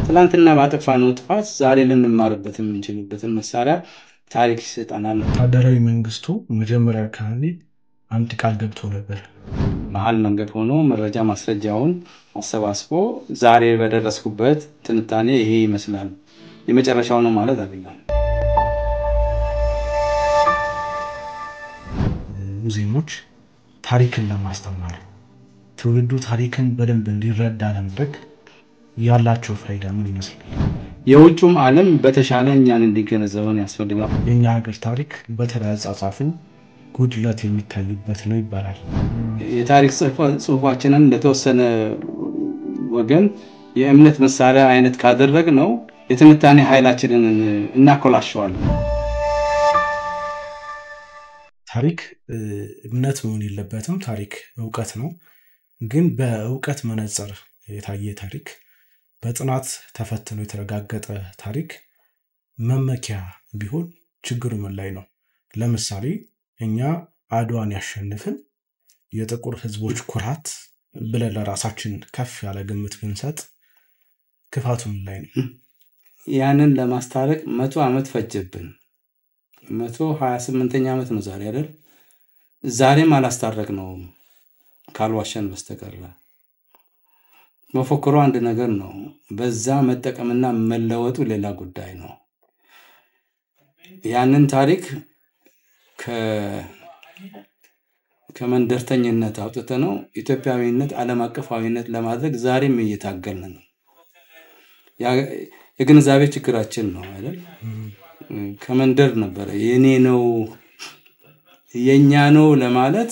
ትላንትና ባጠፋነው ጥፋት ዛሬ ልንማርበት የምንችልበትን መሳሪያ ታሪክ ይሰጠናል። ወታደራዊ መንግስቱ መጀመሪያ አካባቢ አንድ ቃል ገብቶ ነበር። መሀል መንገድ ሆኖ መረጃ ማስረጃውን አሰባስቦ ዛሬ በደረስኩበት ትንታኔ ይሄ ይመስላል የመጨረሻው ነው ማለት አይደለም። ሙዚየሞች ታሪክን ለማስተማር ትውልዱ ታሪክን በደንብ እንዲረዳ ለማድረግ ያላቸው ፋይዳ ምን ይመስላል? የውጭም ዓለም በተሻለ እኛን እንዲገነዘበን ያስፈልጋል። የኛ ሀገር ታሪክ በተለይ አጻጻፉ ጉድለት የሚታይበት ነው ይባላል። የታሪክ ጽሑፋችንን ለተወሰነ ወገን የእምነት መሳሪያ አይነት ካደረግነው የትንታኔ ኃይላችንን እናኮላሽዋለን። ታሪክ እምነት መሆን የለበትም። ታሪክ ዕውቀት ነው። ግን በዕውቀት መነጽር የታየ ታሪክ በጥናት ተፈትኖ የተረጋገጠ ታሪክ መመኪያ ቢሆን ችግሩ ምን ላይ ነው? ለምሳሌ እኛ አድዋን ያሸነፍን የጥቁር ህዝቦች ኩራት ብለን ለራሳችን ከፍ ያለ ግምት ብንሰጥ ክፋቱ ምን ላይ ነው? ያንን ለማስታረቅ 100 ዓመት ፈጀብን። 128ኛ ዓመት ነው ዛሬ አይደል? ዛሬም አላስታረቅነውም ካልዋሸን በስተቀር። መፎክሩ አንድ ነገር ነው፣ በዛ መጠቀምና መለወጡ ሌላ ጉዳይ ነው። ያንን ታሪክ ከመንደርተኝነት አውጥተነው ኢትዮጵያዊነት ዓለም አቀፋዊነት ለማድረግ ዛሬም እየታገልን ነው። የግንዛቤ ችግራችን ነው አይደል? ከመንደር ነበር የኔ ነው የኛ ነው ለማለት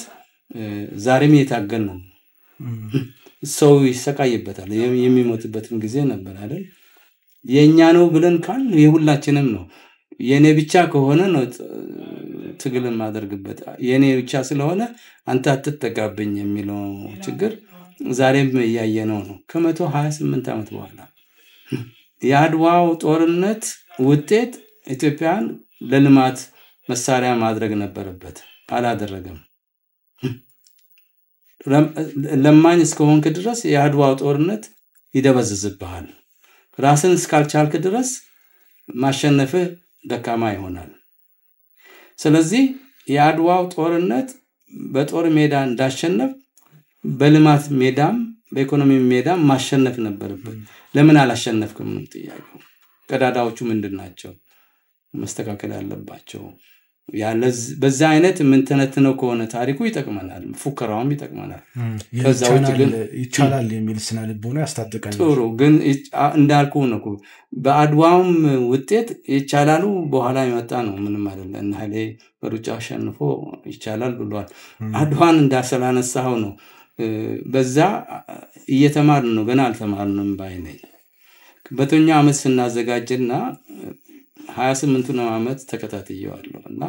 ዛሬም እየታገልን ነው። ሰው ይሰቃይበታል፣ የሚሞትበትም ጊዜ ነበር አይደል? የኛ ነው ብለን ካል የሁላችንም ነው። የኔ ብቻ ከሆነ ነው ትግልን ማድረግበት። የኔ ብቻ ስለሆነ አንተ አትጠጋብኝ የሚለው ችግር ዛሬም እያየነው ነው። ከ128 ዓመት በኋላ የአድዋው ጦርነት ውጤት ኢትዮጵያን ለልማት መሳሪያ ማድረግ ነበረበት፣ አላደረገም። ለማኝ እስከሆንክ ድረስ የአድዋው ጦርነት ይደበዝዝብሃል። ራስን እስካልቻልክ ድረስ ማሸነፍህ ደካማ ይሆናል። ስለዚህ የአድዋው ጦርነት በጦር ሜዳ እንዳሸነፍ በልማት ሜዳም በኢኮኖሚ ሜዳም ማሸነፍ ነበረበት። ለምን አላሸነፍክም ነው ጥያቄው። ቀዳዳዎቹ ምንድናቸው? መስተካከል ያለባቸው በዛ አይነት ምን ተነትነው ከሆነ ታሪኩ ይጠቅመናል፣ ፉከራውም ይጠቅመናል። ከዛው ግን ይቻላል የሚል ስነ ልቦና ያስታጥቀናል። ጥሩ ግን እንዳልኩ ነው በአድዋውም ውጤት ይቻላሉ በኋላ የመጣ ነው። ምንም አይደለም። እና ኃይሌ በሩጫ አሸንፎ ይቻላል ብሏል። አድዋን እንዳሰላነሳው ነው። በዛ እየተማርን ነው፣ ገና አልተማርንም ባይነኝ። በተኛ ዓመት ስናዘጋጅና 28ኛው ዓመት ተከታትየዋለሁ እና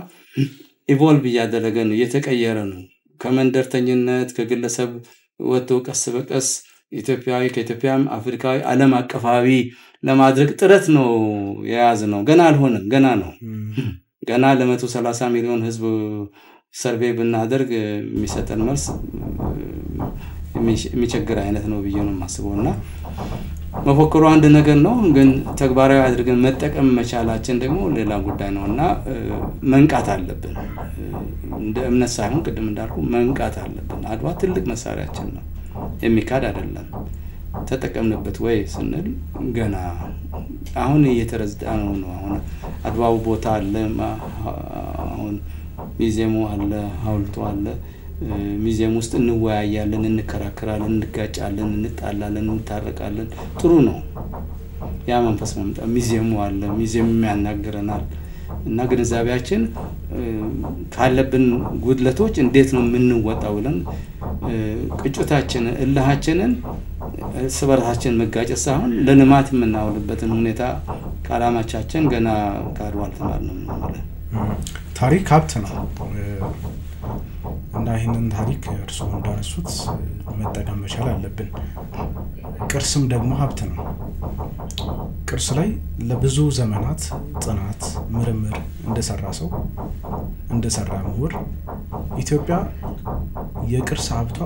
ኢቮልቭ እያደረገ ነው፣ እየተቀየረ ነው። ከመንደርተኝነት ከግለሰብ ወጥቶ ቀስ በቀስ ኢትዮጵያዊ ከኢትዮጵያም አፍሪካዊ ዓለም አቀፋዊ ለማድረግ ጥረት ነው የያዝነው። ገና አልሆነም፣ ገና ነው። ገና ለ130 ሚሊዮን ህዝብ ሰርቬይ ብናደርግ የሚሰጠን መልስ የሚቸግር አይነት ነው ብዬ ነው የማስበውና መፎክሩ አንድ ነገር ነው፣ ግን ተግባራዊ አድርገን መጠቀም መቻላችን ደግሞ ሌላ ጉዳይ ነውና መንቃት አለብን። እንደ እምነት ሳይሆን ቅድም እንዳልኩ መንቃት አለብን። አድዋ ትልቅ መሳሪያችን ነው፣ የሚካድ አይደለም። ተጠቀምንበት ወይ ስንል ገና አሁን እየተረዝዳ ነው። አሁን አድዋው ቦታ አለ፣ አሁን ሚዜሙ አለ፣ ሐውልቱ አለ። ሚዜም ውስጥ እንወያያለን፣ እንከራከራለን፣ እንጋጫለን፣ እንጣላለን፣ እንታረቃለን። ጥሩ ነው ያ መንፈስ መምጣ። ሚዜሙ አለ፣ ሚዜም ያናገረናል እና ግንዛቤያችን ካለብን ጉድለቶች እንዴት ነው የምንወጣው ብለን ቅጭታችንን እልሃችንን ስበራችን መጋጨት ሳይሆን ለልማት የምናውልበትን ሁኔታ ካላማቻችን ገና ካድዋ አልተማርንም ማለት። ታሪክ ሀብት ነው እና ይህንን ታሪክ እርሱ እንዳነሱት መጠቀም መቻል አለብን። ቅርስም ደግሞ ሀብት ነው። ቅርስ ላይ ለብዙ ዘመናት ጥናት ምርምር እንደሰራ ሰው እንደሰራ ምሁር ኢትዮጵያ የቅርስ ሀብቷ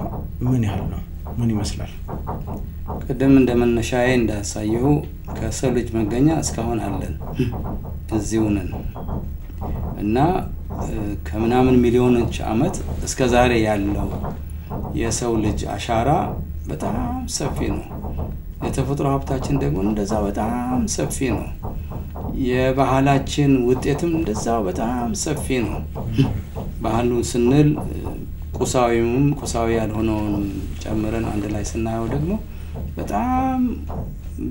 ምን ያህል ነው? ምን ይመስላል? ቀደም እንደመነሻዬ እንዳሳየው ከሰው ልጅ መገኛ እስካሁን አለን እዚሁ ነን እና ከምናምን ሚሊዮኖች ዓመት እስከ ዛሬ ያለው የሰው ልጅ አሻራ በጣም ሰፊ ነው። የተፈጥሮ ሀብታችን ደግሞ እንደዛ በጣም ሰፊ ነው። የባህላችን ውጤትም እንደዛው በጣም ሰፊ ነው። ባህሉ ስንል ቁሳዊ ያልሆነውን ጨምረን አንድ ላይ ስናየው ደግሞ በጣም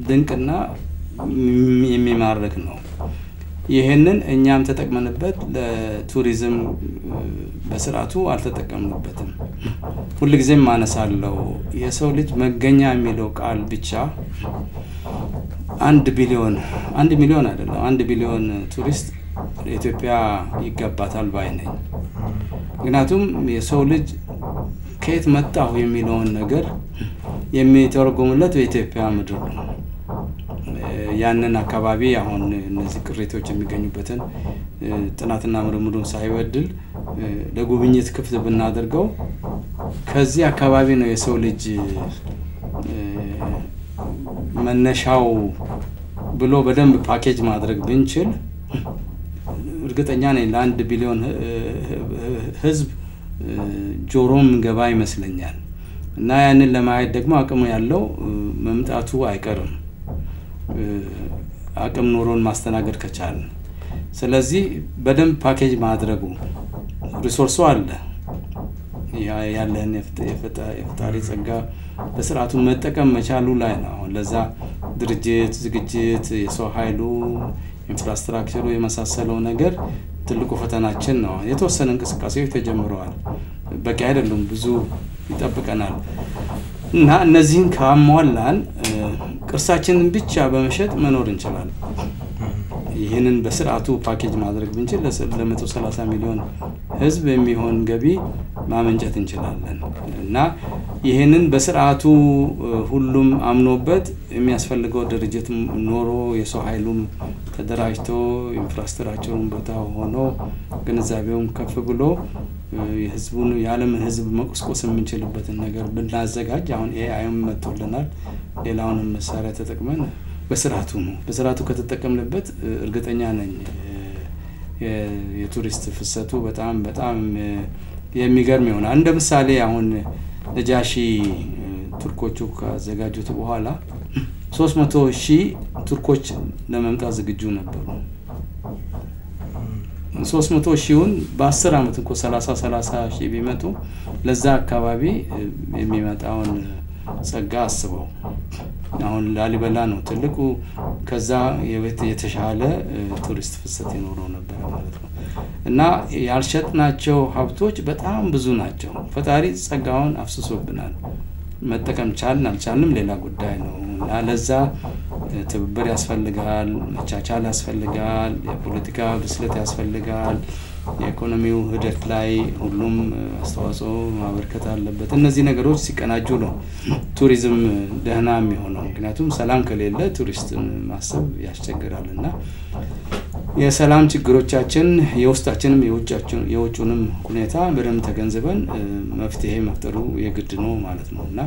ድንቅና የሚማርክ ነው። ይሄንን እኛም ተጠቅመንበት ለቱሪዝም በስርዓቱ አልተጠቀምንበትም። ሁሉ ጊዜም ማነሳለው የሰው ልጅ መገኛ የሚለው ቃል ብቻ 1 ሚሊዮን አይደለም 1 ቢሊዮን ቱሪስት ለኢትዮጵያ ይገባታል ባይ ነኝ። ምክንያቱም የሰው ልጅ ከየት መጣው የሚለውን ነገር የሚተረጎምለት በኢትዮጵያ ምድር ነው። ያንን አካባቢ አሁን እነዚህ ቅሬቶች የሚገኙበትን ጥናትና ምርምሩን ሳይወድል ለጉብኝት ክፍት ብናደርገው ከዚህ አካባቢ ነው የሰው ልጅ መነሻው ብሎ በደንብ ፓኬጅ ማድረግ ብንችል እርግጠኛ ነኝ ለ1 ቢሊዮን ህዝብ ጆሮም ገባ ይመስለኛል። እና ያንን ለማየት ደግሞ አቅሙ ያለው መምጣቱ አይቀርም አቅም ኖሮን ማስተናገድ ከቻለ። ስለዚህ በደንብ ፓኬጅ ማድረጉ ሪሶርሱ አለ ያለን የፈጣሪ ጸጋ በስርዓቱ መጠቀም መቻሉ ላይ ነው። ለዛ ድርጅት ዝግጅት የሰው ኃይሉ ኢንፍራስትራክቸሩ የመሳሰለው ነገር ትልቁ ፈተናችን ነው። የተወሰነ እንቅስቃሴዎች ተጀምረዋል፣ በቂ አይደሉም፣ ብዙ ይጠብቀናል። እና እነዚህን ካሟላን ቅርሳችንን ብቻ በመሸጥ መኖር እንችላለን። ይሄንን በስርዓቱ ፓኬጅ ማድረግ ብንችል ለ130 ሚሊዮን ህዝብ የሚሆን ገቢ ማመንጨት እንችላለን። እና ይሄንን በስርዓቱ ሁሉም አምኖበት የሚያስፈልገው ድርጅት ኖሮ የሰው ኃይሉም ተደራጅቶ ኢንፍራስትራክቸሩን ቦታ ሆኖ ግንዛቤውም ከፍ ብሎ የህዝቡን የዓለምን ህዝብ መቆስቆስ የምንችልበትን ነገር ብናዘጋጅ አሁን ኤአይም መጥቶልናል። ሌላውንም መሳሪያ ተጠቅመን በስርዓቱ ከተጠቀምንበት እርግጠኛ ነኝ የቱሪስት ፍሰቱ በጣም የሚገርም ይሆናል። እንደ ምሳሌ አሁን ነጃሺ ቱርኮቹ ካዘጋጁት በኋላ 300,000 ቱርኮች ለመምጣት ዝግጁ ነበሩ። 300,000ውን በ10 አመት እንኳን 30,000 ቢመጡ ለዛ አካባቢ የሚመጣውን ጸጋ አስበው። አሁን ላሊበላ ነው ትልቁ፣ ከዛ የተሻለ ቱሪስት ፍሰት ይኖረው ነበር ማለት ነው። እና ያልሸጥናቸው ሀብቶች በጣም ብዙ ናቸው። ፈጣሪ ጸጋውን አፍስሶብናል። መጠቀም ቻልን አልቻልንም ሌላ ጉዳይ ነው። እና ለዛ ትብብር ያስፈልጋል፣ መቻቻል ያስፈልጋል፣ የፖለቲካ ብስለት ያስፈልጋል። የኢኮኖሚው ሂደት ላይ ሁሉም አስተዋጽኦ ማበርከት አለበት። እነዚህ ነገሮች ሲቀናጁ ነው ቱሪዝም ደህና የሚሆነው። ምክንያቱም ሰላም ከሌለ ቱሪስትን ማሰብ ያስቸግራልና የሰላም ችግሮቻችን የውስጣችንም የውጭውንም ሁኔታ በደንብ ተገንዝበን መፍትሄ መፍጠሩ የግድ ነው ማለት ነው። እና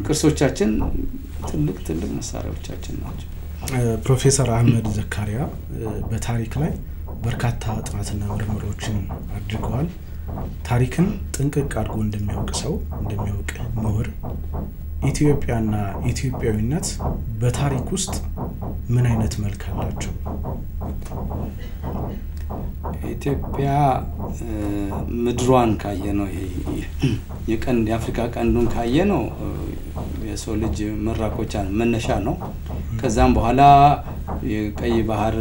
ቅርሶቻችን ትልቅ መሳሪያዎቻችን ናቸው። ፕሮፌሰር አህመድ ዘካሪያ በታሪክ ላይ በርካታ ጥናትና ምርምሮችን አድርገዋል። ታሪክን ጥንቅቅ አድርጎ እንደሚያውቅ ምሁር ኢትዮጵያና ኢትዮጵያዊነት በታሪክ ውስጥ ምን አይነት መልክ አላቸው? ኢትዮጵያ ምድሯን ካየነው የአፍሪካ ቀንዱን ካየነው የሰው ልጅ መራኮቻ መነሻ ነው። ከዛም በኋላ የቀይ ባህር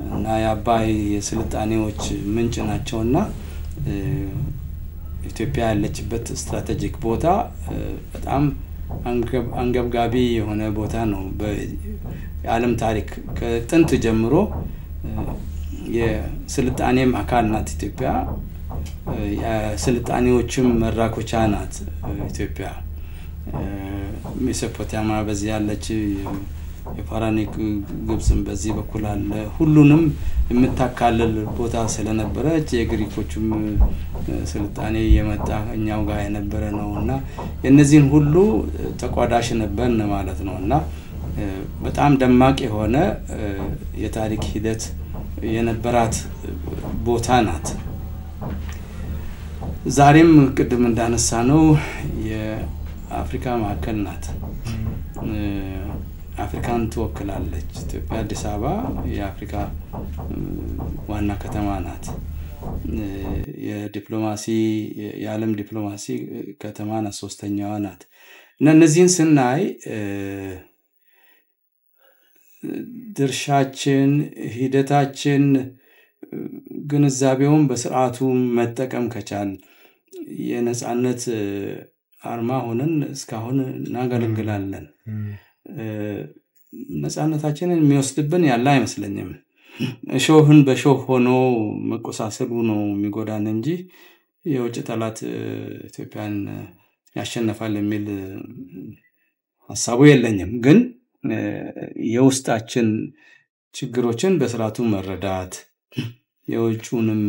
እና የአባይ የስልጣኔዎች ምንጭ ናቸውና ኢትዮጵያ ያለችበት ስትራቴጂክ ቦታ በጣም አንገብጋቢ የሆነ ቦታ ነው። በዓለም ታሪክ ከጥንት ጀምሮ የስልጣኔም አካል ናት ኢትዮጵያ። የስልጣኔዎችም መራኮቻ ናት ኢትዮጵያ። ሜሶፖታሚያ በዚህ ያለች የፋራኒክ ግብጽም በዚህ በኩል አለ ሁሉንም የምታካለል ቦታ ስለነበረች የግሪኮችም ስልጣኔ የመጣ እኛው ጋር የነበረ ነውና የነዚህን ሁሉ ተቋዳሽ ነበርን ማለት ነውና በጣም ደማቅ የሆነ የታሪክ ሂደት የነበራት ቦታ ናት። ዛሬም ቅድም እንዳነሳ ነው የአፍሪካ ማዕከል ናት። አፍሪካን ትወክላለች። ኢትዮጵያ አዲስ አበባ የአፍሪካ ዋና ከተማ ናት። የዲፕሎማሲ የዓለም ዲፕሎማሲ ከተማ ናት፣ ሶስተኛዋ ናት። እና እነዚህን ስናይ ድርሻችን ሂደታችን ግንዛቤውን በስርዓቱ መጠቀም ከቻል የነጻነት አርማ ሆነን እስካሁን እናገለግላለን። ነጻነታችንን የሚወስድብን ያለ አይመስለኝም። እሾህን በሾህ ሆኖ መቆሳሰሉ ነው የሚጎዳን እንጂ የውጭ ጠላት ኢትዮጵያን ያሸነፋል የሚል ሐሳቡ የለኝም። ግን የውስጣችን ችግሮችን በስርዓቱ መረዳት የውጭውንም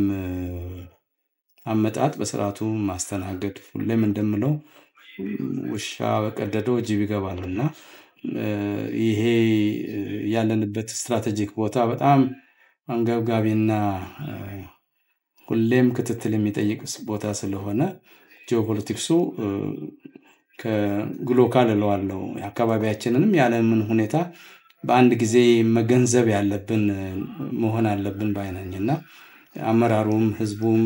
አመጣጥ በስርዓቱ ማስተናገድ ሁሌም እንደምለው ውሻ በቀደደው ጅብ ይገባልና ይሄ ያለንበት ስትራቴጂክ ቦታ በጣም አንገብጋቢና ሁሌም ክትትል የሚጠይቅ ቦታ ስለሆነ ጂኦፖለቲክሱ ከግሎካል ለዋለው የአካባቢያችንንም ያለምን ሁኔታ በአንድ ጊዜ መገንዘብ ያለብን መሆን አለብን ባይነኝና አመራሩም ህዝቡም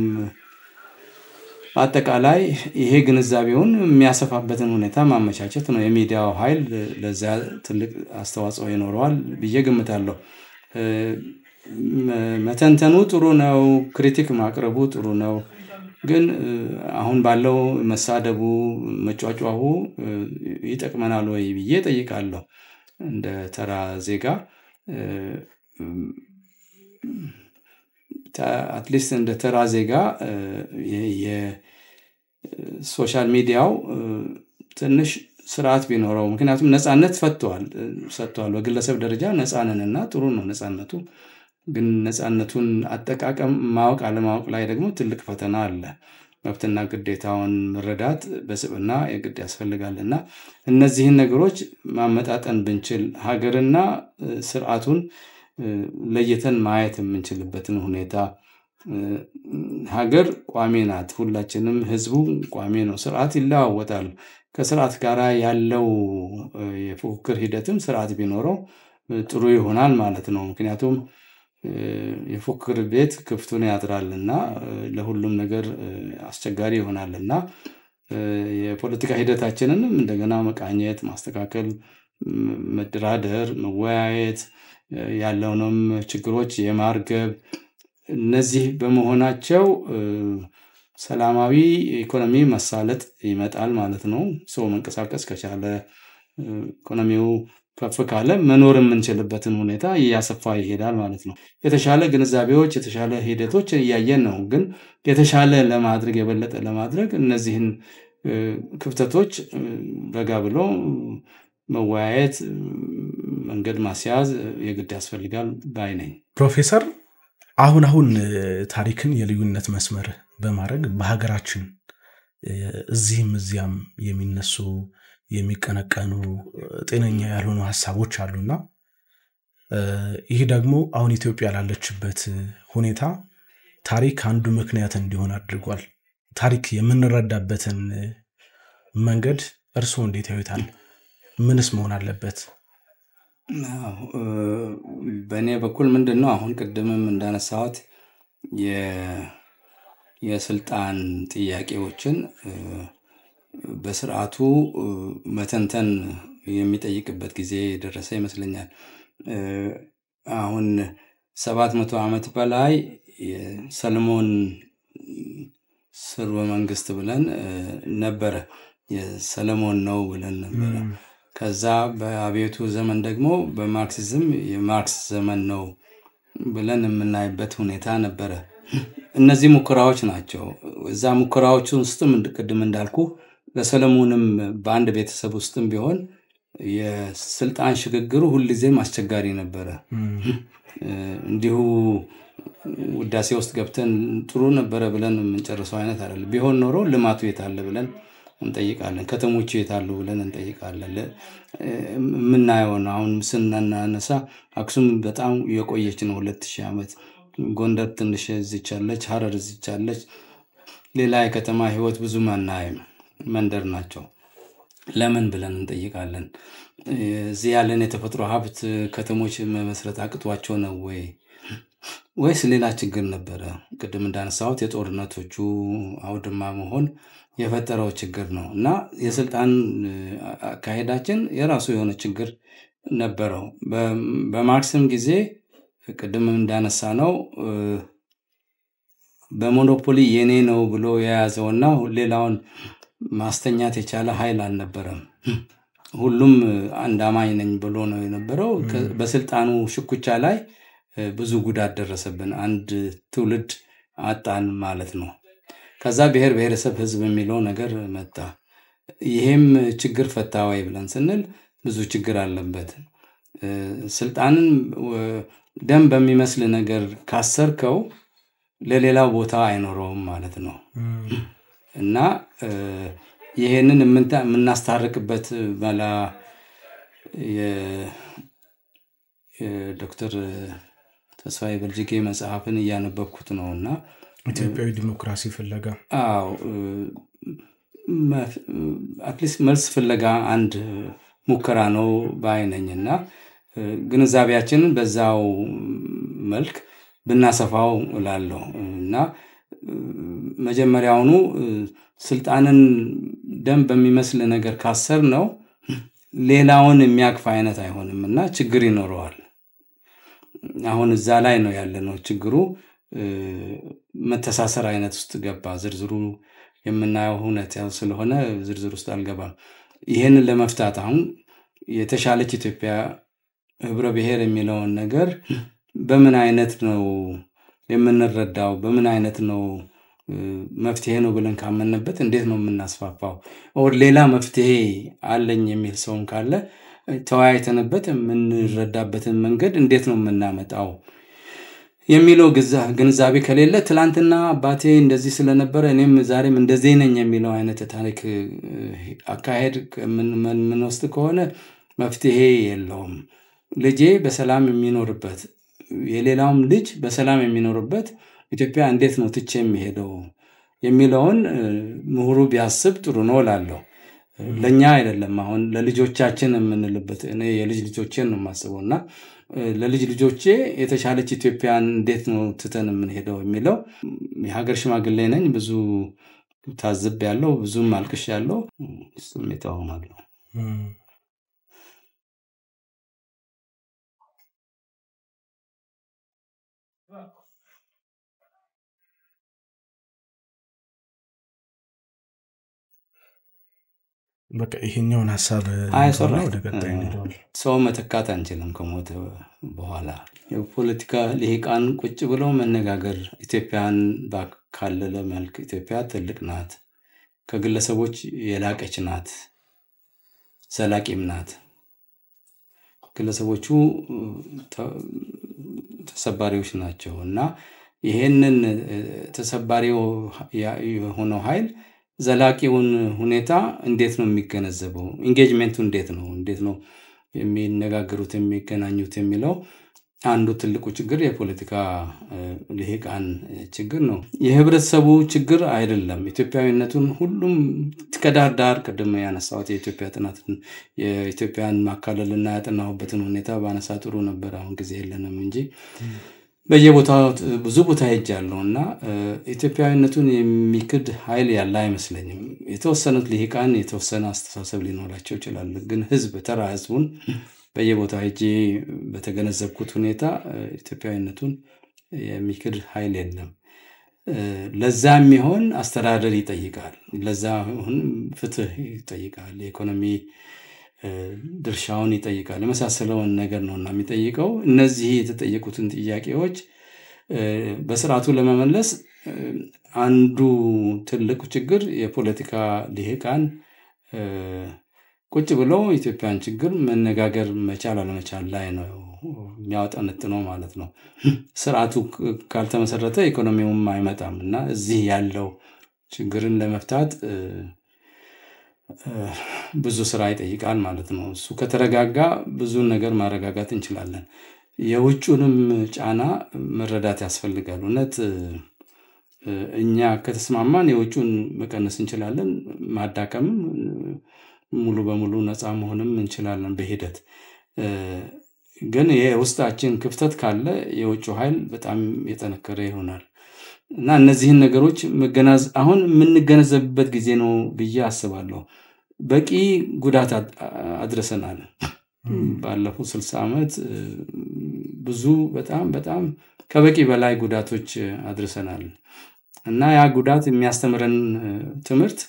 አጠቃላይ ይሄ ግንዛቤውን የሚያሰፋበትን ሁኔታ ማመቻቸት ነው። የሚዲያው ኃይል ለዛ ትልቅ አስተዋጽኦ ይኖረዋል ብዬ ገምታለሁ። መተንተኑ ጥሩ ነው፣ ክሪቲክ ማቅረቡ ጥሩ ነው። ግን አሁን ባለው መሳደቡ መጫጫሁ ይጠቅመናል ወይ ብዬ ጠይቃለሁ። እንደ ተራ ዜጋ አትሊስት እንደ ተራ ዜጋ የሶሻል ሚዲያው ትንሽ ስርዓት ቢኖረው ምክንያቱም ነፃነት ሰጥቷል። በግለሰብ ደረጃ ነፃነንና ጥሩ ነው ነፃነቱ። ግን ነፃነቱን አጠቃቀም ማወቅ አለማወቅ ላይ ደግሞ ትልቅ ፈተና አለ። መብትና ግዴታውን መረዳት በስብዕና የግድ ያስፈልጋልና እነዚህን ነገሮች ማመጣጠን ብንችል ሀገርና ስርዓቱን ለየተን ማየት የምንችልበትን ሁኔታ ሀገር ቋሚ ናት። ሁላችንም ህዝቡ ቋሚ ነው። ስርዓት ይለዋወጣል። ከስርዓት ጋር ያለው የፉክክር ሂደትም ስርዓት ቢኖረው ጥሩ ይሆናል ማለት ነው። ምክንያቱም የፉክክር ቤት ክፍቱን ያጥራልና ለሁሉም ነገር አስቸጋሪ ይሆናልና የፖለቲካ ሂደታችንንም እንደገና መቃኘት፣ ማስተካከል፣ መደራደር፣ መወያየት ያለውንም ችግሮች የማርገብ እነዚህ በመሆናቸው ሰላማዊ ኢኮኖሚ መሳለጥ ይመጣል ማለት ነው። ሰው መንቀሳቀስ ከቻለ ኢኮኖሚው ከፍ ካለ መኖር የምንችልበትን ሁኔታ እያሰፋ ይሄዳል ማለት ነው። የተሻለ ግንዛቤዎች የተሻለ ሂደቶች እያየን ነው። ግን የተሻለ ለማድረግ የበለጠ ለማድረግ እነዚህን ክፍተቶች ረጋ ብሎ መወያየት መንገድ ማስያዝ የግድ ያስፈልጋል ባይ ነኝ። ፕሮፌሰር አሁን ታሪክን የልዩነት መስመር በማድረግ በሀገራችን እዚህም እዚያም የሚነሱ የሚቀነቀኑ ጤነኛ ያልሆኑ ሐሳቦች አሉና ይህ ደግሞ አሁን ኢትዮጵያ ላለችበት ሁኔታ ታሪክ አንዱ ምክንያት እንዲሆን አድርጓል። ታሪክ የምንረዳበትን መንገድ እርስዎ እንዴት ያዩታል? ምንስ መሆን አለበት? በእኔ በኩል ምንድነው አሁን ቅድምም እንዳነሳሁት የስልጣን ጥያቄዎችን በስርዓቱ መተንተን የሚጠይቅበት ጊዜ ደረሰ ይመስለኛል። አሁን 700 ዓመት በላይ የሰለሞን ስርወ መንግስት ብለን ነበረ። የሰለሞን ነው ብለን ነበረ። ከዛ በአብዮቱ ዘመን ደግሞ በማርክሲዝም የማርክስ ዘመን ነው ብለን የምናይበት ሁኔታ ነበረ። እነዚህ ሙከራዎች ናቸው። እዛ ሙከራዎች ውስጥም ቅድም እንዳልኩ ለሰለሞንም በአንድ ቤተሰብ ውስጥም ቢሆን የስልጣን ሽግግሩ ሁልጊዜም አስቸጋሪ ነበረ። እንዲሁ ውዳሴ ውስጥ ገብተን ጥሩ ነበረ ብለን የምንጨርሰው አይነት አይደለም። ቢሆን ኖሮ ልማቱ የት አለ ብለን እንጠይቃለን፣ ከተሞቹ የት አሉ ብለን እንጠይቃለን። የምናየው ነው። አሁን ስናነሳ አክሱም በጣም የቆየች ነው፣ 2000 ዓመት። ጎንደር ትንሽ እዚች አለች፣ ሐረር እዚች አለች። ሌላ የከተማ ህይወት ብዙም አናይም፣ መንደር ናቸው። ለምን ብለን እንጠይቃለን። እዚህ ያለን የተፈጥሮ ሀብት ከተሞች መመስረት አቅቷቸው ነው ወይስ ሌላ ችግር ነበረ? ቅድም እንዳነሳሁት የጦርነቶቹ አውድማ መሆን የፈጠረው ችግር ነው እና የስልጣን አካሄዳችን የራሱ የሆነ ችግር ነበረው። በማርክስም ጊዜ ቅድም እንዳነሳ ነው በሞኖፖሊ የኔ ነው ብሎ የያዘውና ሌላውን ማስተኛት የቻለ ኃይል አልነበረም። ሁሉም አንድ አማኝ ነኝ ብሎ ነው የነበረው። በስልጣኑ ሽኩቻ ላይ ብዙ ጉዳት ደረሰብን። አንድ ትውልድ አጣን ማለት ነው። ከዛ ብሔር ብሔረሰብ ህዝብ የሚለው ነገር መጣ። ይሄም ችግር ፈታ ወይ ብለን ስንል ብዙ ችግር አለበት። ስልጣንን ደም በሚመስል ነገር ካሰርከው ለሌላው ቦታ አይኖረውም ማለት ነው እና ይሄንን የምናስታርቅበት መላ የዶክተር ተስፋዬ በልጅጌ መጽሐፍን እያነበብኩት ነውና ኢትዮጵያዊ ዲሞክራሲ ፍለጋ አትሊስት መልስ ፍለጋ አንድ ሙከራ ነው ባይነኝና ግንዛቤያችንን በዛው መልክ ብናሰፋው እላለሁ እና መጀመሪያውኑ ስልጣንን ደም በሚመስል ነገር ካሰር ነው ሌላውን የሚያቅፍ አይነት አይሆንምና ችግር ይኖረዋል። አሁን እዛ ላይ ነው ያለነው ችግሩ። መተሳሰር አይነት ውስጥ ገባ። ዝርዝሩ የምናየው ሁኔታ ስለሆነ ዝርዝር ውስጥ አልገባም። ይሄንን ለመፍታት አሁን የተሻለች ኢትዮጵያ ህብረ ብሔር የሚለውን ነገር በምን አይነት ነው የምንረዳው? በምን አይነት ነው መፍትሄ ነው ብለን ካመንበት እንዴት ነው የምናስፋፋው? ሌላ መፍትሄ አለኝ የሚል ሰውም ካለ ተወያይተንበት የምንረዳበትን መንገድ እንዴት ነው የምናመጣው የሚለው ግንዛቤ ከሌለ ትላንትና አባቴ እንደዚህ ስለነበረ እኔም ዛሬም እንደዚህ ነኝ የሚለው አይነት ታሪክ አካሄድ ምን ወስድ ከሆነ መፍትሄ የለውም። ልጄ በሰላም የሚኖርበት የሌላውም ልጅ በሰላም የሚኖርበት ኢትዮጵያ እንዴት ነው ትቼ የሚሄደው የሚለውን ምሁሩ ቢያስብ ጥሩ ነው እላለሁ። ለኛ አይደለም አሁን ለልጆቻችን የምንልበት እኔ የልጅ ልጆቼን ነው የማስበውና ለልጅ ልጆቼ የተሻለች ኢትዮጵያን እንዴት ነው ትተን የምንሄደው የሚለው የሀገር ሽማግሌ ነኝ። ብዙ ታዝቤያለሁ፣ ብዙም አልቅሻለሁ፣ ስሜታውም አለው። በቃ ይሄኛውን ሐሳብ ወደ ቀጣይ ነው። ሰው መተካት አንችልም ከሞተ በኋላ። የፖለቲካ ልሂቃን ቁጭ ብለው መነጋገር ኢትዮጵያን ባካለለ መልክ ኢትዮጵያ ትልቅ ናት፣ ከግለሰቦች የላቀች ናት፣ ዘላቂም ናት። ግለሰቦቹ ተሰባሪዎች ናቸው እና ይሄንን ተሰባሪው የሆነው ኃይል ዘላቂውን ሁኔታ እንዴት ነው የሚገነዘበው? ኢንጌጅመንቱ እንዴት ነው የሚነጋገሩት የሚገናኙት የሚለው አንዱ ትልቁ ችግር የፖለቲካ ልሂቃን ችግር ነው። የህብረተሰቡ ችግር አይደለም። ኢትዮጵያዊነቱን ሁሉም ከዳር ዳር ቅድም ያነሳሁት የኢትዮጵያ ጥናትን የኢትዮጵያን ማካለልና ያጠናሁበትን ሁኔታ ባነሳ ጥሩ ነበር። አሁን ጊዜ የለንም እንጂ በየቦታው ብዙ ቦታ ሄጃለሁና ኢትዮጵያዊነቱን የሚክድ ኃይል ያለ አይመስለኝም። የተወሰኑት ልሂቃን የተወሰነ አስተሳሰብ ሊኖራቸው ይችላል። ግን ህዝብ ተራ ህዝቡን በየቦታው ሄጄ በተገነዘብኩት ሁኔታ ኢትዮጵያዊነቱን የሚክድ ኃይል የለም። ለዛ የሚሆን አስተዳደር ይጠይቃል። ለዛ ፍትህ ይጠይቃል። የኢኮኖሚ ድርሻውን ይጠይቃል። የመሳሰለውን ነገር ነውና የሚጠይቀው። እነዚህ የተጠየቁትን ጥያቄዎች በስርዓቱ ለመመለስ አንዱ ትልቁ ችግር የፖለቲካ ልሂቃን ቁጭ ብሎ ኢትዮጵያን ችግር መነጋገር መቻል አለመቻል ላይ ነው የሚያወጣነጥነው ማለት ነው። ስርዓቱ ካልተመሰረተ ኢኮኖሚውም አይመጣም እና እዚህ ያለው ችግርን ለመፍታት ብዙ ስራ ይጠይቃል ማለት ነው። እሱ ከተረጋጋ ብዙ ነገር ማረጋጋት እንችላለን። የውጩንም ጫና መረዳት ያስፈልጋል። እውነት እኛ ከተስማማን የውጩን መቀነስ እንችላለን፣ ማዳከምም ሙሉ በሙሉ ነፃ መሆንም እንችላለን በሂደት። ግን የውስጣችን ክፍተት ካለ የውጩ ኃይል በጣም የጠነከረ ይሆናል እና እነዚህን ነገሮች አሁን የምንገነዘብበት ጊዜ ነው ብዬ አስባለሁ። በቂ ጉዳት አድርሰናል። ባለፉት 60 ዓመት ብዙ በጣም ከበቂ በላይ ጉዳቶች አድርሰናል እና ያ ጉዳት የሚያስተምረን ትምህርት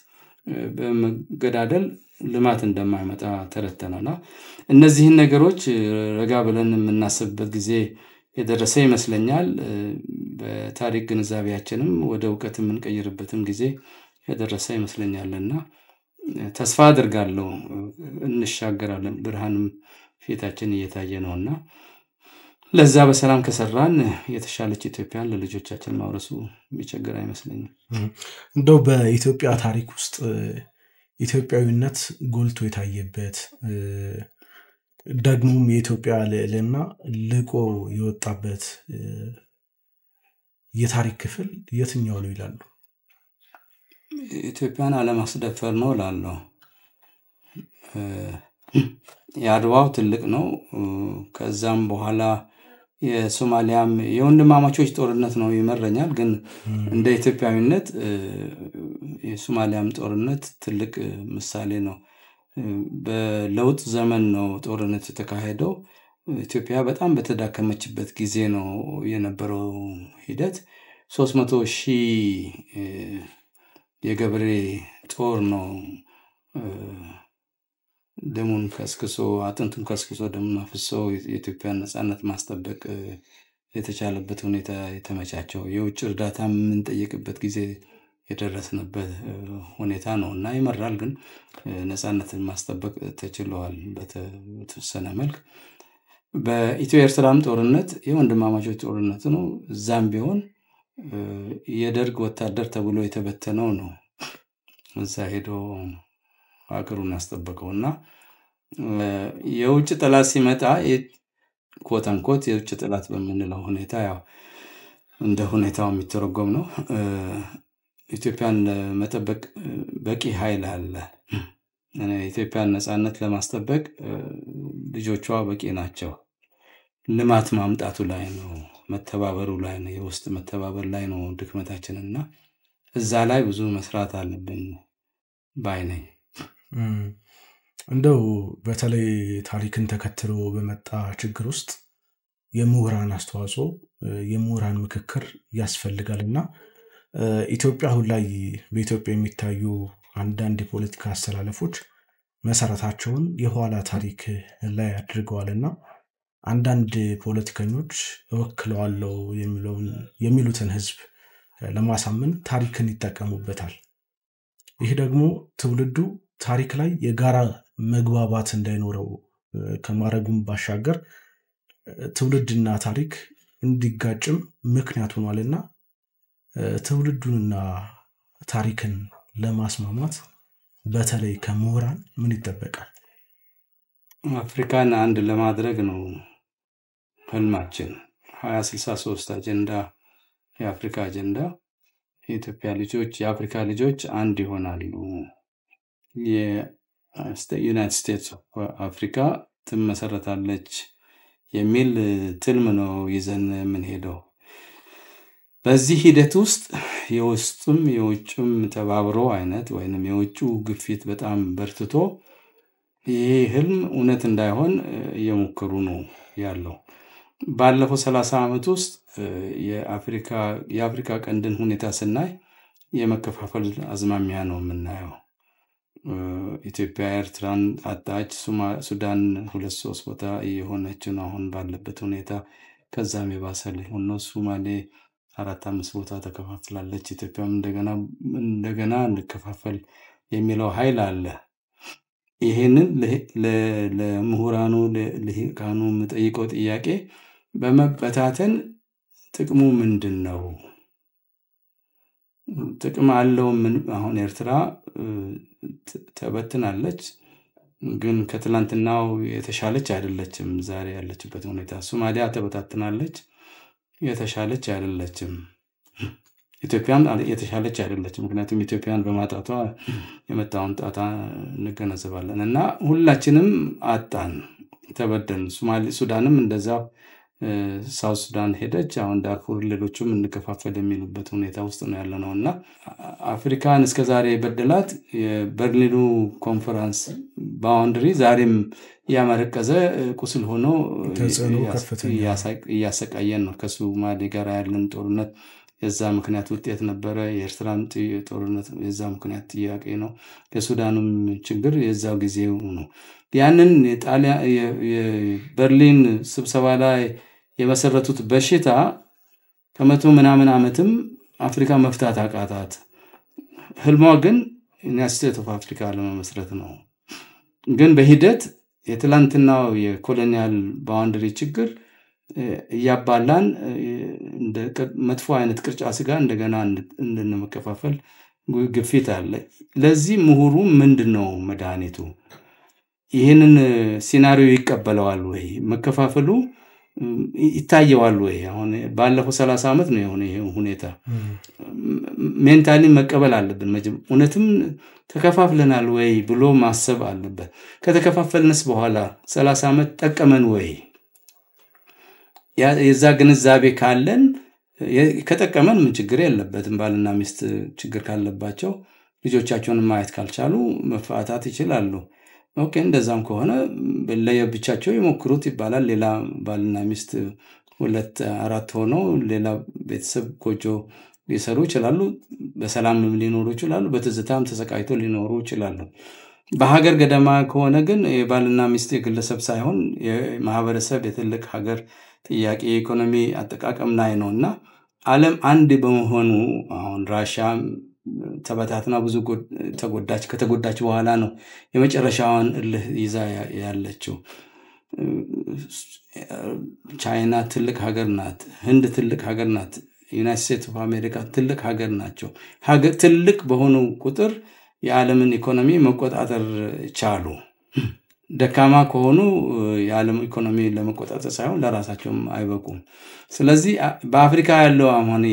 በመገዳደል ልማት እንደማይመጣ ተረድተናል። እነዚህን ነገሮች ረጋ ብለን የምናስብበት ጊዜ የደረሰ ይመስለኛል። በታሪክ ግንዛቤያችንም ወደ እውቀት የምንቀይርበትም ጊዜ የደረሰ ይመስለኛልና ተስፋ አድርጋለሁ እንሻገራለን። ብርሃንም ፊታችን እየታየ ነውና ለዛ በሰላም ከሰራን የተሻለች ኢትዮጵያን ለልጆቻችን ማውረሱ የሚቸግር አይመስለኝም። እንደው በኢትዮጵያ ታሪክ ውስጥ ኢትዮጵያዊነት ጎልቶ የታየበት ደግሞም የኢትዮጵያ ልዕልና ልቆ የወጣበት የታሪክ ክፍል የትኛው ነው ይላሉ? ኢትዮጵያን አለማስደፈር ነው እላለሁ። የአድዋው ትልቅ ነው። ከዛም በኋላ የሶማሊያም የወንድማማቾች ጦርነት ነው ይመረኛል። ግን እንደ ኢትዮጵያዊነት የሶማሊያም ጦርነት ትልቅ ምሳሌ ነው። በለውጥ ዘመን ነው ጦርነት የተካሄደው። ኢትዮጵያ በጣም በተዳከመችበት ጊዜ ነው የነበረው ሂደት። 300,000 የገብሬ ጦር ነው ደሙን ከስክሶ አጥንቱን ከስክሶ ደሙን አፍሶ የኢትዮጵያን ነፃነት ማስጠበቅ የተቻለበት ሁኔታ የተመቻቸው። የውጭ እርዳታ የምንጠይቅበት ጊዜ የደረስንበት ሁኔታ ነው እና ይመራል። ግን ነፃነትን ማስጠበቅ ተችሏል በተወሰነ መልክ። በኢትዮ ኤርትራም ጦርነት የወንድማማቾች ጦርነት ነው። እዛም ቢሆን የደርግ ወታደር ተብሎ የተበተነው ነው እዛ ሄዶ ሀገሩን ያስጠበቀውና የውጭ ጠላት ሲመጣ ኮት አንኮት የውጭ ጠላት በምንለው ሁኔታ ያው እንደ ሁኔታው የሚተረጎም ነው። ኢትዮጵያን ለመጠበቅ በቂ ኃይል አለ። ኢትዮጵያን ነፃነት ለማስጠበቅ ልጆቿ በቂ ናቸው። ልማት ማምጣቱ ላይ ነው፣ መተባበሩ ላይ ነው፣ የውስጥ መተባበር ላይ ነው ድክመታችንና እዛ ላይ ብዙ መስራት አለብን ባይ ነኝ። እንደው በተለይ ታሪክን ተከትሎ በመጣ ችግር ውስጥ የምሁራን አስተዋጽኦ፣ የምሁራን ምክክር ያስፈልጋልና ኢትዮጵያ አሁን ላይ በኢትዮጵያ የሚታዩ አንዳንድ የፖለቲካ አስተላለፎች መሰረታቸውን የኋላ ታሪክ ላይ አድርገዋልና አንዳንድ ፖለቲከኞች እወክለዋለሁ የሚሉትን ህዝብ ለማሳመን ታሪክን ይጠቀሙበታል። ይህ ደግሞ ትውልዱ ታሪክ ላይ የጋራ መግባባት እንዳይኖረው ከማድረጉም ባሻገር ትውልድና ታሪክ እንዲጋጭም ምክንያት ሆኗልና ትውልዱንና ታሪክን ለማስማማት በተለይ ከምሁራን ምን ይጠበቃል? አፍሪካን አንድ ለማድረግ ነው ህልማችን። 2063 አጀንዳ የአፍሪካ አጀንዳ የኢትዮጵያ ልጆች የአፍሪካ ልጆች አንድ ይሆናሉ። የዩናይትድ ስቴትስ አፍሪካ ትመሰረታለች የሚል ትልም ነው ይዘን የምንሄደው። በዚህ ሂደት ውስጥ የውስጡም የውጭም ተባብሮ አይነት ወይንም የውጩ ግፊት በጣም በርትቶ ይሄ ህልም እውነት እንዳይሆን እየሞከሩ ነው ያለው። ባለፈው 30 ዓመት ውስጥ የአፍሪካ ቀንድን ሁኔታ ስናይ የመከፋፈል አዝማሚያ ነው የምናየው። ኢትዮጵያ ኤርትራን አጣች፣ ሱዳን 2-3 ቦታ እየሆነች ነው አሁን ባለበት ሁኔታ። ከዛም የባሰ ሊሆን ነው። ሶማሌ 4-5 ቦታ ተከፋፍላለች። ኢትዮጵያም እንደገና እንከፋፈል የሚለው ኃይል አለ። ይሄንን ለምሁራኑ ለልሂቃኑ የምጠይቀው ጥያቄ በመበታተን ጥቅሙ ምንድነው? ጥቅም አለው ምን? አሁን ኤርትራ ተበትናለች፣ ግን ከትላንትናው የተሻለች አይደለችም። ዛሬ ያለችበት ሁኔታ ሶማሊያ ተበታትናለች፣ የተሻለች አይደለችም። ኢትዮጵያም የተሻለች አይደለችም፣ ምክንያቱም ኢትዮጵያን በማጣቷ የመጣውን ጣጣ እንገነዘባለን። እና ሁላችንም አጣን፣ ተበደን። ሱዳንም እንደዛው ሳውት ሱዳን ሄደች፣ አሁን ዳርፉር፣ ሌሎችም እንከፋፈል የሚሉበት ሁኔታ ውስጥ ነው ያለነው። እና አፍሪካን እስከዛሬ በደላት የበርሊኑ ኮንፈረንስ ባውንደሪ ዛሬም ያመረቀዘ ቁስል ሆኖ እያሰቃየን ነው። ከሶማሌ ጋር ያለን ጦርነት የዛ ምክንያት ውጤት ነበረ። የኤርትራም ጦርነት የዛ ምክንያት ጥያቄ ነው። የሱዳንም ችግር የዛው ጊዜው ነው። ያንን የበርሊን ስብሰባ ላይ የመሰረቱት በሽታ ከመቶ ምናምን ዓመትም አፍሪካ መፍታት አቃታት። ህልሟ ግን ዩናይትድ ስቴትስ ኦፍ አፍሪካ ለመመስረት ነው። ግን በሂደት የትላንትናው የኮሎኒያል ባውንደሪ ችግር እያባላን እንደ መጥፎ አይነት ቅርጫ ስጋ እንደገና እንድንመከፋፈል ግፊት አለ። ለዚህ ምሁሩ ምንድነው መድኃኒቱ? ይሄንን ሲናሪዮ ይቀበለዋል ወይ? መከፋፈሉ ይታየዋል ወይ? አሁን ባለፈው 30 ዓመት ነው የሆነ ይሄ ሁኔታ። ሜንታሊ መቀበል አለብን። እውነትም ተከፋፍለናል ወይ ብሎ ማሰብ አለበት። ከተከፋፈልንስ በኋላ 30 ዓመት ጠቀመን ወይ? የዛ ግንዛቤ ካለን ከጠቀመን ምን ችግር የለበትም። ባልና ሚስት ችግር ካለባቸው ልጆቻቸውን ማየት ካልቻሉ መፋታት ይችላሉ። ኦኬ፣ እንደዛም ከሆነ ለየብቻቸው ይሞክሩት ይባላል። ሌላ ባልና ሚስት 2-4 ሆኖ ሌላ ቤተሰብ ጎጆ ሊሰሩ ይችላሉ። በሰላም ሊኖሩ ይችላሉ። በትዝታም ተሰቃይቶ ሊኖሩ ይችላሉ። በሀገር ገደማ ከሆነ ግን የባልና ሚስት የግለሰብ ሳይሆን የማህበረሰብ የትልቅ ሀገር ጥያቄ የኢኮኖሚ አጠቃቀም ላይ ነውና ዓለም አንድ በመሆኑ አሁን ራሽያ ተበታትና ብዙ ተጎዳች። ከተጎዳች በኋላ ነው የመጨረሻውን እልህ ይዛ ያለችው። ቻይና ትልቅ ሀገር ናት። ህንድ ትልቅ ሀገር ናት። ዩናይትድ ስቴትስ ኦፍ አሜሪካ ትልቅ ሀገር ናቸው። ሀገር ትልቅ በሆኑ ቁጥር የዓለምን ኢኮኖሚ መቆጣጠር ቻሉ። ደካማ ከሆኑ የዓለም ኢኮኖሚ ለመቆጣጠር ሳይሆን ለራሳቸውም አይበቁም። ስለዚህ በአፍሪካ ያለው አሁን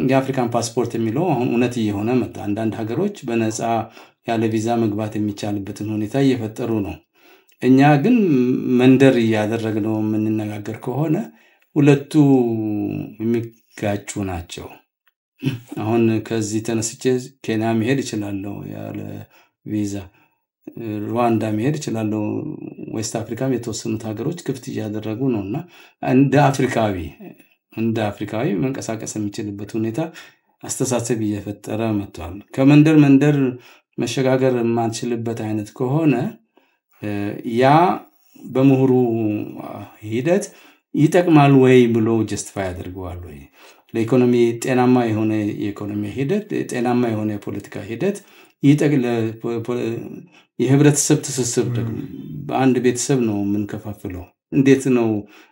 የአፍሪካን ፓስፖርት የሚለው አሁን እውነት እየሆነ መጣ። አንዳንድ ሀገሮች በነፃ ያለ ቪዛ መግባት የሚቻልበትን ሁኔታ እየፈጠሩ ነው። እኛ ግን መንደር እያደረግነው የምንነጋገር ከሆነ ሁለቱ የሚጋጩ ናቸው። አሁን ከዚህ ተነስቼ ኬንያ መሄድ እችላለሁ ያለ ቪዛ፣ ሩዋንዳ መሄድ እችላለሁ። ዌስት አፍሪካም የተወሰኑት ሀገሮች ክፍት እያደረጉ ነውና እንደ አፍሪካዊ መንቀሳቀስ የሚችልበት ሁኔታ አስተሳሰብ እየፈጠረ መጥቷል። ከመንደር መንደር መሸጋገር የማንችልበት አይነት ከሆነ ያ በምሁሩ ሂደት ይጠቅማል ወይ ብሎ ጀስቲፋይ ያደርገዋል ወይ? ለኢኮኖሚ ጤናማ የሆነ የኢኮኖሚ ሂደት፣ ጤናማ የሆነ የፖለቲካ ሂደት የህብረተሰብ ትስስር ደግሞ በአንድ ቤተሰብ ነው የምንከፋፍለው። እንዴት ነው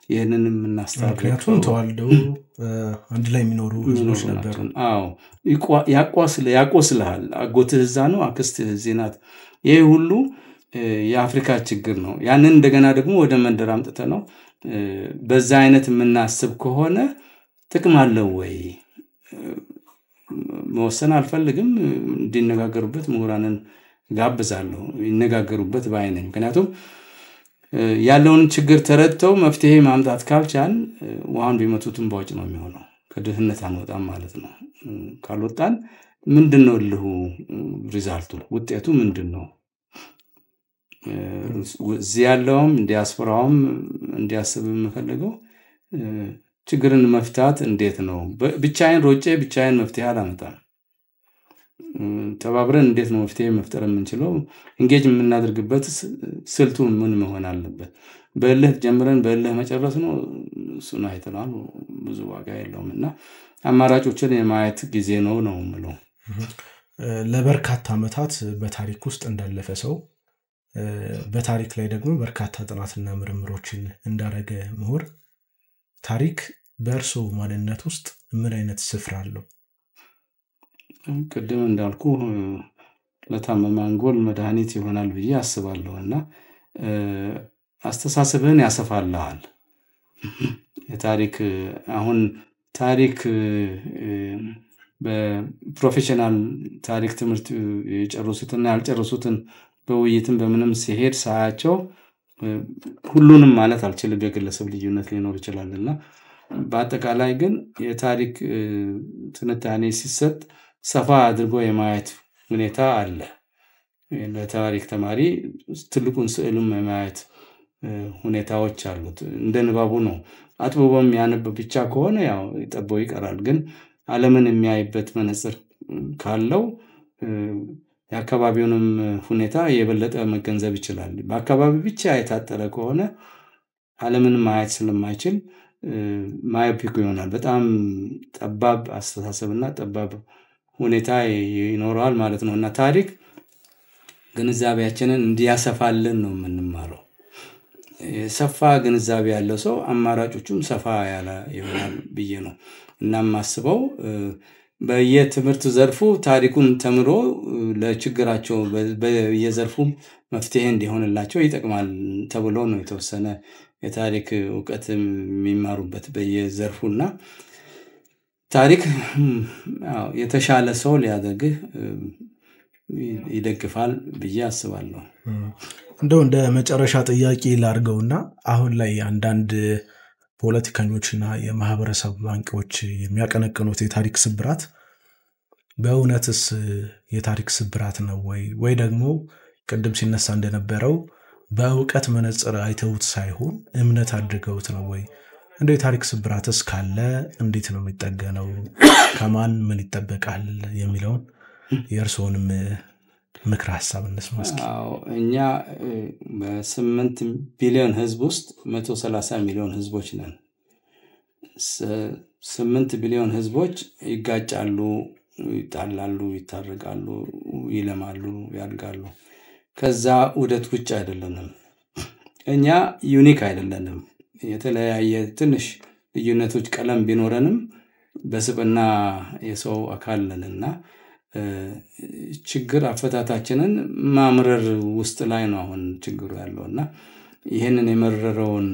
ይህንን የምናስተካክለው? ምክንያቱም ተዋልደው አንድ ላይ የሚኖሩ ህዝቦች ነበሩ። አዎ፣ ያቆስልሃል። አጎትህ እዛ ነው፣ አክስትህ እዚህ ናት። ይሄ ሁሉ የአፍሪካ ችግር ነው። ያንን እንደገና ደግሞ ወደ መንደር አምጥተ ነው በዛ አይነት የምናስብ ከሆነ ጥቅም አለው ወይ? መወሰን አልፈልግም። እንዲነጋገሩበት ምሁራንን ጋብዛለሁ፣ ይነጋገሩበት ባይ ነኝ። ምክንያቱም ያለውን ችግር ተረድተው መፍትሄ ማምጣት ካልቻል ውሃን ቢመቱትም በውጭ ነው የሚሆነው። ከድህነት አንወጣም ማለት ነው። ካልወጣን ምንድነው ልሁ ሪዛልቱ ውጤቱ ምንድነው? እዚህ ያለውም ዲያስፖራውም እንዲያስብ የምፈልገው ችግርን መፍታት እንዴት ነው? ብቻዬን ሮጬ ብቻዬን መፍትሄ አላመጣም። ተባብረን እንዴት ነው መፍትሄ መፍጠር የምንችለው? እንጌጅ የምናደርግበት ስልቱ ምን መሆን አለበት? በእልህ ጀምረን በእልህ መጨረስ ነው። እሱን አይተናል፣ ብዙ ዋጋ የለውም። እና አማራጮችን የማየት ጊዜ ነው የምለው። ለበርካታ ዓመታት በታሪክ ውስጥ እንዳለፈ ሰው በታሪክ ላይ ደግሞ በርካታ ጥናትና ምርምሮችን እንዳረገ ምሁር ታሪክ በእርሶ ማንነት ውስጥ ምን አይነት ስፍራ አለው? ቅድም እንዳልኩ ለታመመ አንጎል መድኃኒት ይሆናል ብዬ አስባለሁና አስተሳሰብህን ያሰፋልሃል። የታሪክ አሁን ታሪክ በፕሮፌሽናል ታሪክ ትምህርት የጨረሱትና ያልጨረሱትን በውይይትም በምንም ሲሄድ ሳያቸው ሁሉንም ማለት አልችልም፣ የግለሰብ ልዩነት ሊኖር ይችላልና በአጠቃላይ ግን የታሪክ ትንታኔ ሲሰጥ ሰፋ አድርጎ የማየት ሁኔታ አለ። ለታሪክ ተማሪ ትልቁን ስዕልም የማየት ሁኔታዎች አሉት። እንደ ንባቡ ነው። አጥብቦም ያነብ ብቻ ከሆነ ያው ይጠቦ ይቀራል። ግን ዓለምን የሚያይበት መነጽር ካለው የአካባቢውንም ሁኔታ የበለጠ መገንዘብ ይችላል። በአካባቢ ብቻ የታጠረ ከሆነ ዓለምን ማየት ስለማይችል ማዮፒክ ይሆናል። በጣም ጠባብ አስተሳሰብና ጠባብ ሁኔታ ይኖረዋል ማለት ነው። እና ታሪክ ግንዛቤያችንን እንዲያሰፋልን ነው የምንማረው። ሰፋ ግንዛቤ ያለው ሰው አማራጮቹም ሰፋ ያለ ይሆናል ብዬ ነው እና ማስበው። በየትምህርት ዘርፉ ታሪኩን ተምሮ ለችግራቸው በየዘርፉ መፍትሄ እንዲሆንላቸው ይጠቅማል ተብሎ ነው የተወሰነ የታሪክ ዕውቀት የሚማሩበት በየዘርፉና ታሪክ የተሻለ ሰው ሊያደርግህ ይደግፋል ብዬ አስባለሁ። እንደው እንደ መጨረሻ ጥያቄ ላድርገውና አሁን ላይ አንዳንድ ፖለቲከኞችና የማህበረሰብ አንቂዎች የሚያቀነቅኑት የታሪክ ስብራት በእውነትስ የታሪክ ስብራት ነው ወይ ደግሞ ቅድም ሲነሳ እንደነበረው በእውቀት መነጽር አይተውት ሳይሆን እምነት አድርገውት ነው ወይ? እንደ የታሪክ ስብራትስ ካለ እንዴት ነው የሚጠገነው? ከማን ምን ይጠበቃል የሚለውን የእርስዎንም ምክር ሐሳብ እንስማ እስኪ። እኛ በ8 ቢሊዮን ህዝብ ውስጥ 130 ሚሊዮን ህዝቦች ነን። 8 ቢሊዮን ህዝቦች ይጋጫሉ፣ ይጣላሉ፣ ይታረቃሉ፣ ይለማሉ፣ ያድጋሉ። ከዛ ውደት ውጭ አይደለንም። እኛ ዩኒክ አይደለንም። የተለያየ ትንሽ ልዩነቶች ቀለም ቢኖረንም በስብና የሰው አካል ነንና ችግር አፈታታችንን ማምረር ውስጥ ላይ ነው አሁን ችግሩ ያለውና ይሄንን የመረረውን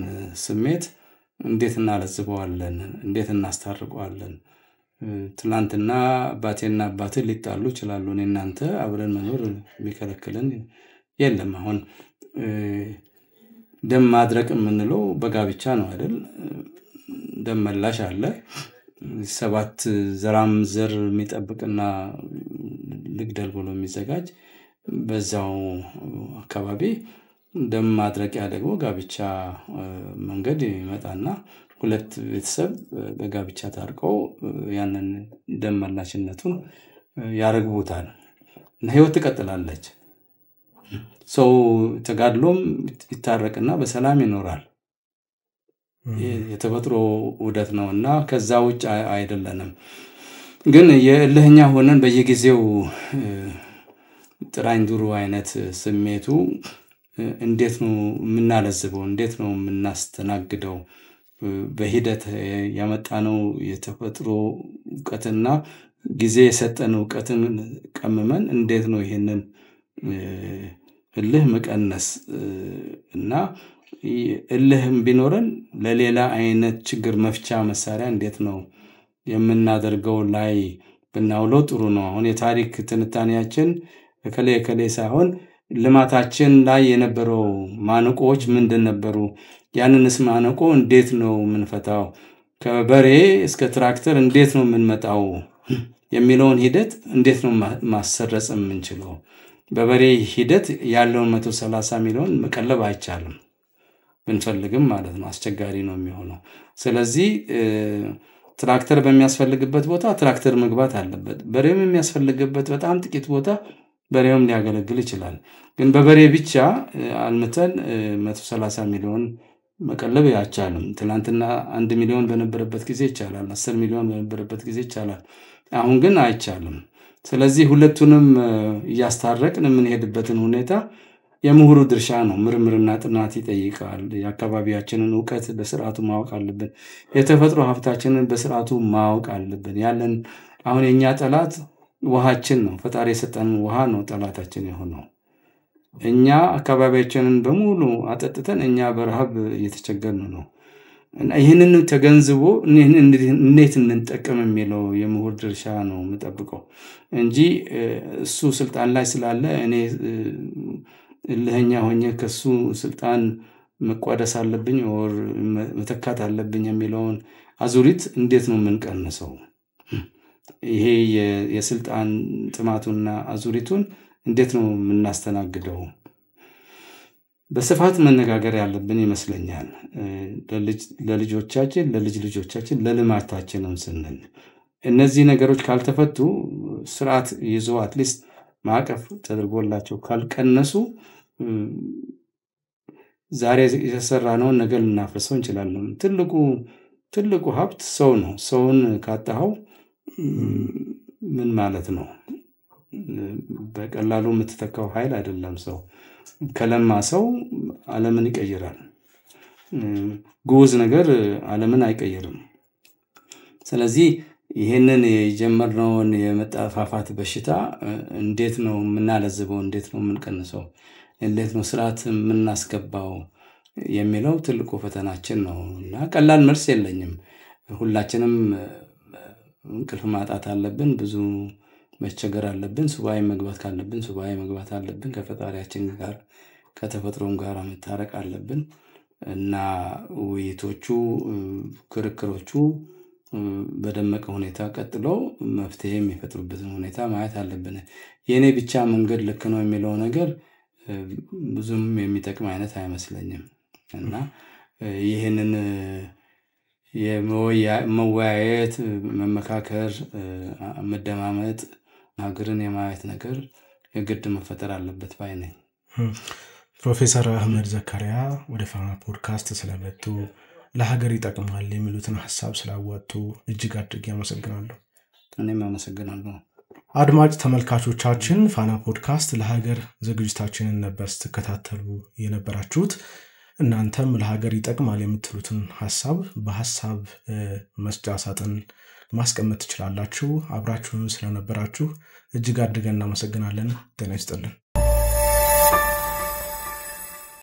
ስሜት እንዴት እናለዝበዋለን? እንዴት እናስታርቀዋለን? ትላንትና አባቴና አባቴ ሊጣሉ ይችላሉ። እናንተ አብረን መኖር የሚከለክለን የለም። አሁን ደም ማድረቅ የምንለው በጋብቻ ነው አይደል? ደም መላሽ አለ። 7 ዘራም ዘር የሚጠብቅና ልግደል ብሎ የሚዘጋጅ በዛው አካባቢ ደም ማድረቂያ ደግሞ ጋብቻ መንገድ ይመጣና ሁለት ቤተሰብ በጋብቻ ታርቀው ያንን ደም መላሽነቱን ያረግቡታል እና ህይወት ትቀጥላለች። ሰው ተጋድሎም ይታረቅና በሰላም ይኖራል። የተፈጥሮ ውደት ነውና ከዛ ውጭ አይደለንም። ግን የእልህኛ ሆነን በየጊዜው ጥራኝ ዱሩ አይነት ስሜቱ እንዴት ነው የምናለዝበው? እንዴት ነው የምናስተናግደው? በሂደት ያመጣነው የተፈጥሮ ዕውቀትና ጊዜ የሰጠን ዕውቀትን ቀምመን እንዴት ነው ይሄንን እልህ መቀነስ እና እልህም ቢኖረን ለሌላ አይነት ችግር መፍቻ መሳሪያ እንዴት ነው የምናደርገው ላይ ብናውለው ጥሩ ነው። አሁን የታሪክ ትንታኔያችን ከሌ ሳይሆን ልማታችን ላይ የነበረው ማነቆዎች ምንድን ነበሩ? ያንንስ ማነቆ እንዴት ነው የምንፈታው? ከበሬ እስከ ትራክተር እንዴት ነው የምንመጣው የሚለውን ሂደት እንዴት ነው ማሰረጽ የምንችለው? በበሬ ሂደት ያለውን 130 ሚሊዮን መቀለብ አይቻልም። ብንፈልግም ማለት ነው አስቸጋሪ ነው የሚሆነው። ስለዚህ ትራክተር በሚያስፈልግበት ቦታ ትራክተር መግባት አለበት። በሬም የሚያስፈልግበት በጣም ጥቂት ቦታ በሬውም ሊያገለግል ይችላል። ግን በበሬ ብቻ አልመተን 130 ሚሊዮን መቀለብ አይቻልም። ትላንትና 1 ሚሊዮን በነበረበት ጊዜ ይቻላል፣ 10 ሚሊዮን በነበረበት ጊዜ ይቻላል። አሁን ግን አይቻልም። ስለዚህ ሁለቱንም ያስታረቅን የምንሄድበትን ሁኔታ የምሁሩ ድርሻ ነው። ምርምርና ጥናት ይጠይቃል። የአካባቢያችንን እውቀት በስርዓቱ ማወቅ አለብን። የተፈጥሮ ሀብታችንን በስርዓቱ ማወቅ አለብን። ያለን አሁን የኛ ጠላት ውሃችን ነው። ፈጣሪ የሰጠን ውሃ ነው ጠላታችን የሆነው። እኛ አካባቢያችንን በሙሉ አጠጥተን እኛ በረሃብ እየተቸገርን ነው። እና ይህንን ተገንዝቦ እንዴት እንጠቀም የሚለው የምሁር ድርሻ ነው የምጠብቀው እንጂ እሱ ስልጣን ላይ ስላለ እኔ እልህኛ ሆኜ ከሱ ስልጣን መቋደስ አለብኝ ወር መተካት አለብኝ የሚለውን አዙሪት እንዴት ነው የምንቀንሰው? ይሄ የስልጣን ጥማቱና አዙሪቱን እንዴት ነው የምናስተናግደው? በስፋት መነጋገር ያለብን ይመስለኛል። ለልጆቻችን፣ ለልጅ ልጆቻችን፣ ለልማታችንም ስንል እነዚህ ነገሮች ካልተፈቱ ስርዓት ይዞ አትሊስት ማዕቀፍ ተደርጎላቸው ካልቀነሱ ዛሬ የሰራነውን ነገር ልናፈርሰው እንችላለን። ትልቁ ሀብት ሰው ነው። ሰውን ካጣኸው ምን ማለት ነው? በቀላሉ የምትተካው ኃይል አይደለም። ሰው ከለማ ሰው ዓለምን ይቀይራል። ጉዝ ነገር ዓለምን አይቀይርም። ስለዚህ ይሄንን የጀመርነውን የመጣፋፋት በሽታ እንዴት ነው የምናለዝበው? እንዴት ነው የምንቀንሰው? እንዴት ነው ስርዓት የምናስገባው የሚለው ትልቁ ፈተናችን ነው እና ቀላል መልስ የለኝም። ሁላችንም እንቅልፍ ማጣት አለብን። ብዙ መቸገር አለብን። ሱባኤ መግባት ካለብን ሱባኤ መግባት አለብን። ከፈጣሪያችን ጋር ከተፈጥሮም ጋር መታረቅ አለብን እና ውይይቶቹ፣ ክርክሮቹ በደመቀ ሁኔታ ቀጥለው መፍትሄ የሚፈጥሩበትን ሁኔታ ማየት አለብን። የኔ ብቻ መንገድ ልክ ነው የሚለው ነገር ብዙም የሚጠቅም አይነት አይመስለኝም እና ይህንን የመወያየት፣ መመካከር፣ መደማመጥ፣ ሀገርን የማየት ነገር የግድ መፈጠር አለበት ባይ ነኝ። ፕሮፌሰር አህመድ ዘካሪያ ወደ ፋና ፖድካስት ስለመጡ ለሀገር ይጠቅማል የሚሉትን ሐሳብ ስላወጡ እጅግ አድርጌ አመሰግናለሁ። እኔም አመሰግናለሁ። አድማጭ ተመልካቾቻችን ፋና ፖድካስት ለሀገር ዝግጅታችንን ነበር ስትከታተሉ የነበራችሁት። እናንተም ለሀገር ይጠቅማል የምትሉትን ሐሳብ በሐሳብ መስጫ ሳጥን ማስቀመጥ ትችላላችሁ። አብራችሁን ስለነበራችሁ እጅግ አድርገን እናመሰግናለን። ጤና ይስጥልን።